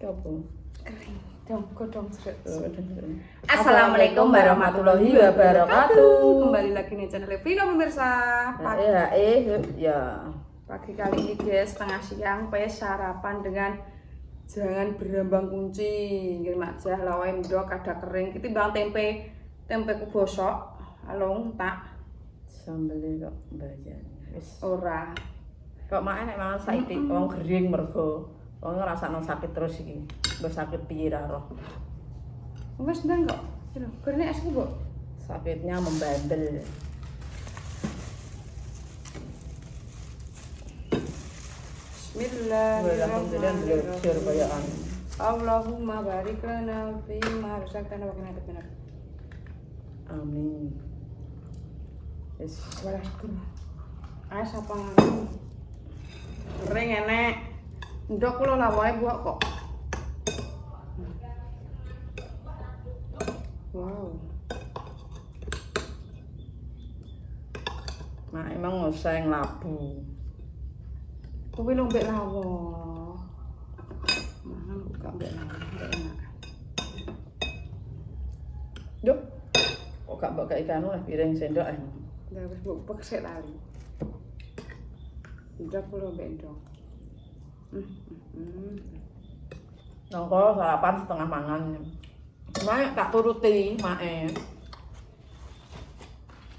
Apa? Kering. Dong, godong jeruk. Assalamualaikum warahmatullahi wabarakatuh. Kembali lagi nih channel Vino pemirsa. Ya. Pagi kali ini guys, tengah siang pes sarapan dengan jangan berambang kunci. Nggih aja lawae ndok ada kering. Kita bang tempe ku bosok. Alung tak Sambele kok mbayan. Wis ora. Kok mak nek mangan saiki wong gering mergo wong ngrasakno sakit terus iki. Mbok sakit piye ra roh. Wes ndang kok. Gerene es ku, Bu. Sakitnya membandel. Bismillahirrahmanirrahim. Allahumma barik lana fi ma razaqtana wa qina adzabannar. Amin. Wis Walasku. Ayo sapa ngene. Kering enek. Ndok kula lawae buak kok. Wow. mak emang ngoseng labu. Kuwi lho mbek lawo. Mangan buka mbek lawo, mbek enak. Duh. Kok gak mbok kei kanu lah piring sendok Lah wis mbok peksik lali. Ndok kula mbek ndok. Nongko sarapan setengah mangan. Mak tak turuti make.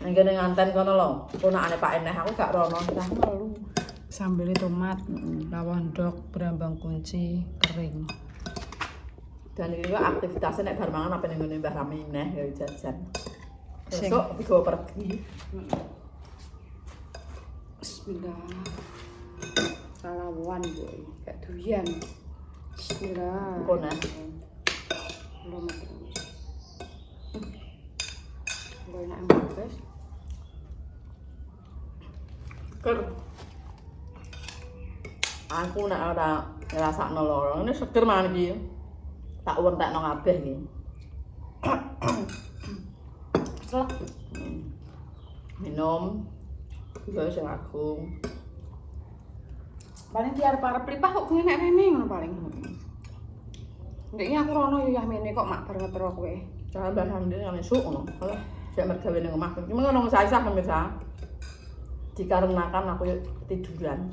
Nggene nganten kono lho, ponakane Pak Eneh aku gak rono, tak melu. Sambele tomat, lawon ndok, berambang kunci, kering. Dan iki kok aktivitasnya nek bar mangan apa ning ngene Mbah Rami neh ya jajan. Sing. Besok digawa pergi. Bismillah. Salawan boy, gak doyan. Bismillah. Engko neh. Belum terus. Gue enak banget guys. Ker. Aku nek ora ngrasakno lara, ngene seger mangan iki. Tak wentekno kabeh iki. Setelah Minum. Juga sing agung. paling diarep-arep lipah kok gue enak rene ngono paling. Ndeknya aku rono yo yah mene kok mak banget karo kowe. Jangan bahan dia yang esuk ngono. Kalau sik mergawe ning omah. Cuma ngono saya pemirsa. Dikarenakan aku tiduran.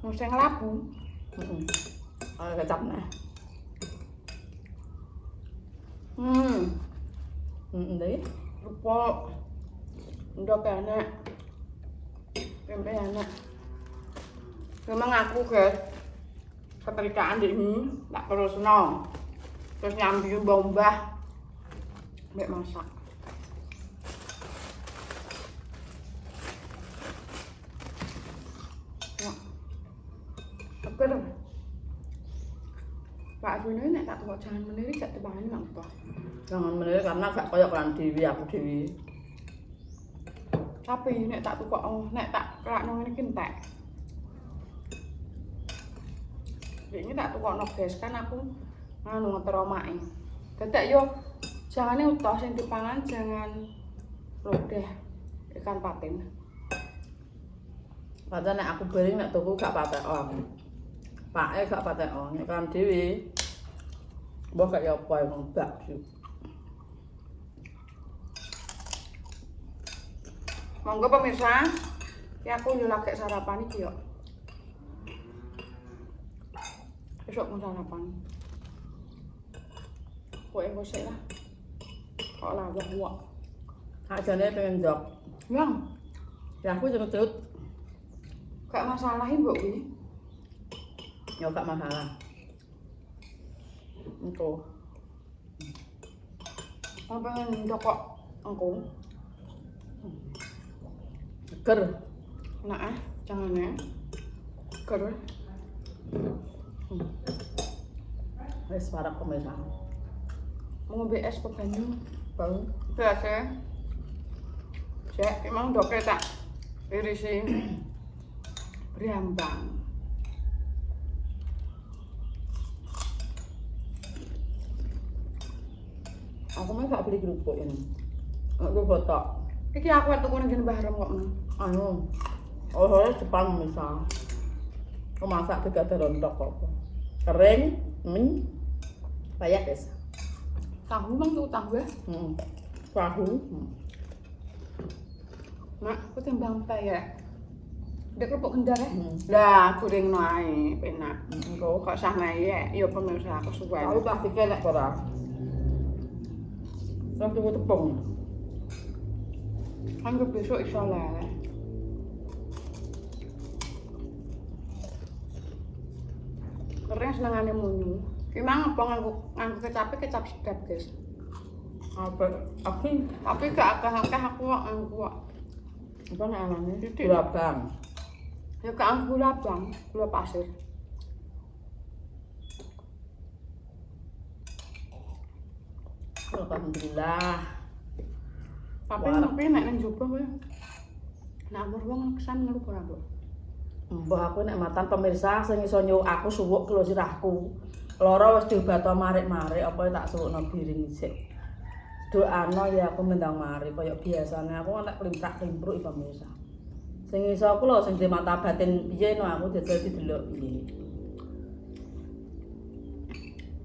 Mau sing labu. Heeh. Kecap nah. Ndek. Rupa ndok enak. Tempe enak. Memang aku guys keterikaan di ini tak terusno. Terus nyambi bombah mbek masak. Ya. Seger. Pak Juno nek tak tukok jangan meniri gak tebangane napa. Jangan menilai karena gak koyo kelan dewi aku dewi. Tapi nek tak tukok nek tak kelakno ngene iki entek. Ini tak tukokno guys kan aku nganu ngeter omake. Dadak yo jangane utuh sing dipangan jangan lodeh ikan patin. Padahal nek aku beli nek tuku gak patekon. Pake gak patekon, nek kan dewi. Mbok gak ya apa yang mbak sih. Monggo pemirsa, ya aku yo lagi sarapan iki yo. Besok mau sarapan. Kok engko sik lah. Kok lawah wak. Ajane pengen jok. Yang Ya aku cepet-cepet. gak masalah mbok kuwi. Ya gak masalah. Engko. Apa pengen ndok kok engko. Seger. Nah, jangan ya. Seger. Wis parek pemirsa. Mau ngombe es ke banyu. Bang. Biasa. Cek, emang doke tak irisi berambang. Aku mah gak beli kerupuk ini. Aku botok. Iki aku tuku nang ngene Mbah Rom kok men. Anu. Oh, Jepang misal. Masak juga ada rontok kok. Kering, banyak guys. Tahu mang tuh tahu ya. Tahu. Mak, aku timbang payek. Dek kerupuk kendar ya. Lah, Goreng ae, penak. engko Kok sah naik, ya pemirsa aku suka. tahu plastiknya nek ora. Wong tuku tepung. Kan besok iso lele. Keren senengane munyu. Ki mang apa nganggo kecap sedap, guys. Apa? Tapi gak akeh-akeh aku kok nganggo kok. Apa nek anane? Titik. Gula bang. Ya gak nganggo gula bang, gula pasir. Alhamdulillah. Tapi nek nang jowo kowe nek umur wong kesan ngeluh ora, Mbok? Mbah aku nek matan pemirsa sing iso nyuwuk aku suwuk kelo sirahku. Lara wis diobato marik-marik apa tak suwukno biring isik. Doano ya aku mendang mari kaya biasane aku nek klimprak-klimpruk pemirsa. Sing iso aku lho sing di mata batin piye no aku jajal didelok piye.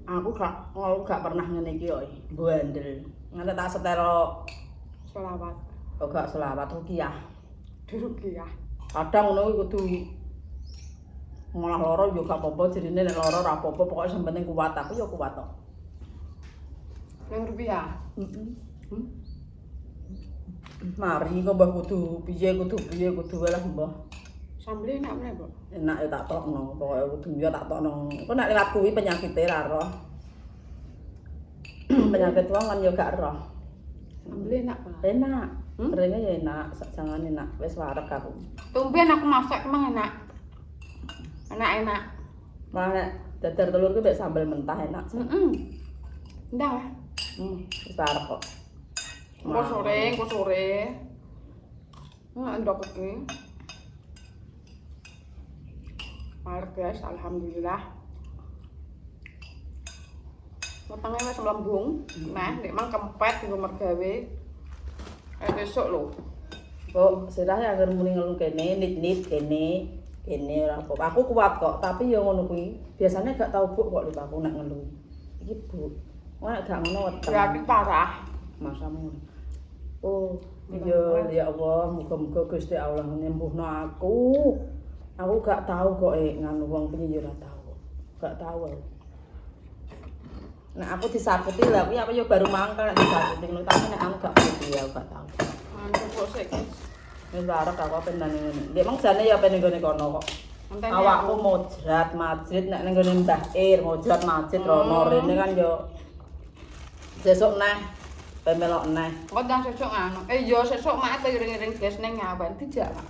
Aku gak pernah ngene iki kok, bandel. Nganti tak setero Selawat. kok gak selawat rukiah. Dirukiah. Kadang ngono kudu malah lara yo gak apa-apa jerine nek lara ora apa-apa pokoke sing penting kuat aku ya kuat kok. Nang rupiah. Mari kok mbah kudu piye lah mbah. Sambel enak meneh, Mbok. Enak ya tak tokno, pokoke kudu ya tak tokno. Kok nek lewat kuwi penyakite ra roh. Penyakit wong kan yo gak roh. Sambel enak, Pak. Enak. Keringnya ya enak, jangan enak. Wis wareg aku. Tumben aku masak emang enak. Enak-enak. Malah nek dadar telur ku mek sambel mentah enak. Ndak lah. Wis wareg kok. Engko sore. Ndok iki. Mari guys, alhamdulillah. Wetenge wis mlembung. Nah, nek mang kempet nggo mergawe. Besok lho. Kok sirah agar muni ngelu kene, nit-nit kene ora apa. Aku kuat kok, tapi ya ngono kuwi. Biasanya gak tau buk kok lho aku nek ngelu. Iki buk. Wong nek gak ngono weteng. Berarti parah. Masamu. Oh, ya Allah, muga-muga Gusti Allah nyembuhno aku. Aku gak tahu kok nganu wong piye ya ora tahu. Gak tahu. Nek aku disakuti lah kuwi apa ya baru mangkel nek disakuti ngono, tapi nek aku gak piye ya gak tahu. Mantep kok sik, guys. Wis arek aku pengen ngene. Dia emang jane ya pengen nggone kono kok. Awakku mojrat masjid nek ning nggone Mbah Ir, mojrat masjid rono rene kan yo sesuk neh pemelok neh. Kok ndang sesuk anu. Yo sesuk mak iring-iring guys ning ngawen dijak, Mak.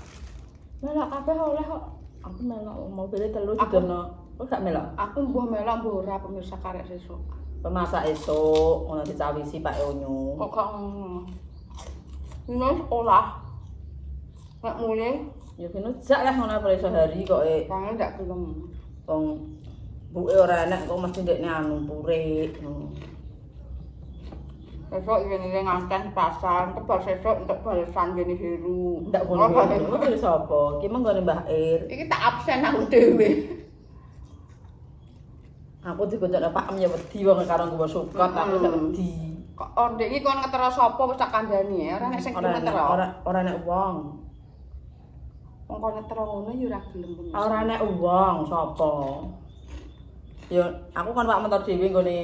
Melok kabeh oleh kok. Aku melok mobil telu didono. Kok gak melok? Aku mbuh melok mbuh ora pemirsa karek sesuk. Pemasak esuk ngono dicawisi Pak Onyu. Kok gak ngono. Ini sekolah. Nek mulai Ya kene jak lah ngono apa iso hari kok kangen ndak gelem. wong buke ora enak kok mesti ndekne anu purik. Sesuk ngene nganten pasar, tebal sesuk entuk balesan ngene Heru. Ndak ngono. Ngono sapa? Ki menggone Mbah Ir. Iki tak absen aku dhewe. Aku dikoncone Pak Em ya wedi wong karo nggawa sukot aku sak wedi. Kok ndek iki kon ngetero sapa wis tak kandhani ora nek sing ngetero. Ora nek wong. Wong kon ngetero ngono ya ora gelem pemirsa. Ora nek wong sapa. Ya aku kan Pak motor dhewe nggone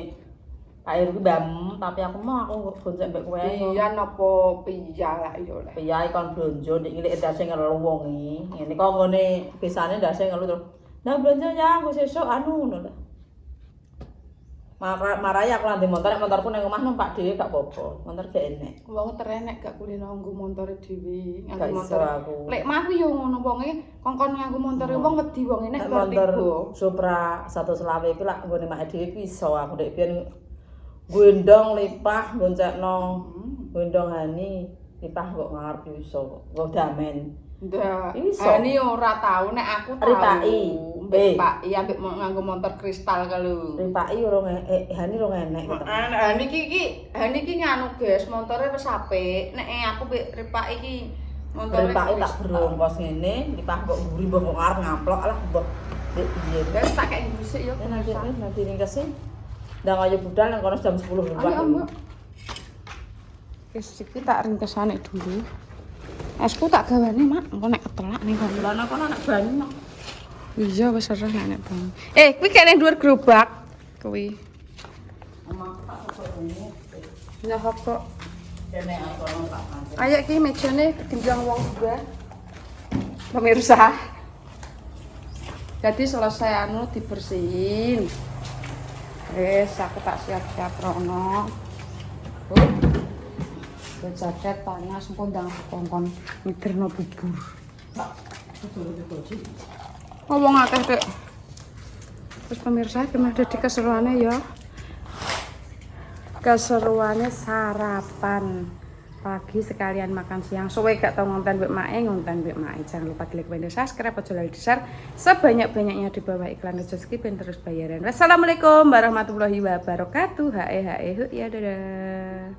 Pak Ir ku mbam, tapi aku mau aku gonceng mbek kowe. Iya napa piye lah ya oleh. Piye kon blonjo ndik ngilik ndase ngelu wong iki. Ngene kok ngene besane ndase ngelu terus. Nah blonjo ya aku sesuk anu ngono lho. Marai aku nanti motor, motorku nang omah numpak dhewe gak apa-apa. Motor gak enek. Wong terenek gak kulino nggo montore dhewe, Gak nganggo iso motor. aku. Lek mah yo ngono wonge kongkon nganggo montore wong wedi wong enek Nek motor vertigo. Supra 120 iku lak nggone mak dhewe ku iso aku ndek biyen gendong lipah goncekno. Gendong hani lipah kok ngarep iso kok. Nggo damen. Ndak. Iso. Ani ora tau nek aku tau. Ripaki. Pak, iya ambek mau nganggo motor kristal kalau. Ripaki urung Hani urung enek gitu. Hani iki nganu guys, motore wis apik. Nek aku mbek Ripak iki motore Ripaki tak berongkos ngene, dipah mbok mburi mbok ngarep ngaplok lah mbok. Piye? Guys tak kayak dhisik yo. Nanti ning kesini. Ndang ayo budal nang kono jam 10 luwih. Ayo, Mbak. Wis iki tak ringkesane dulu. Esku tak gawane, Mak. Engko nek ketelak ning kono. Lah nang kono anak banyu mak. Iya wis serah nek bang. Kuwi kene ning dhuwur gerobak. Kuwi. Omah tak sesuk. Nah kok. Kene kono tak pancen. Ayo iki mejane kegenjang wong juga. Pemirsa. Jadi selesai anu dibersihin. Wes aku tak siap-siap rono. Jaket panas engko ndang kongkon miderno bubur. Ngomong akeh Dek. Terus pemirsa gimana dadi keseruannya ya? Keseruannya sarapan pagi sekalian makan siang. Sowe gak tau ngonten mbek mae, jangan lupa klik dan subscribe aja lali share sebanyak-banyaknya di bawah iklan aja skipin terus bayaran. Wassalamualaikum warahmatullahi wabarakatuh. Ya dadah.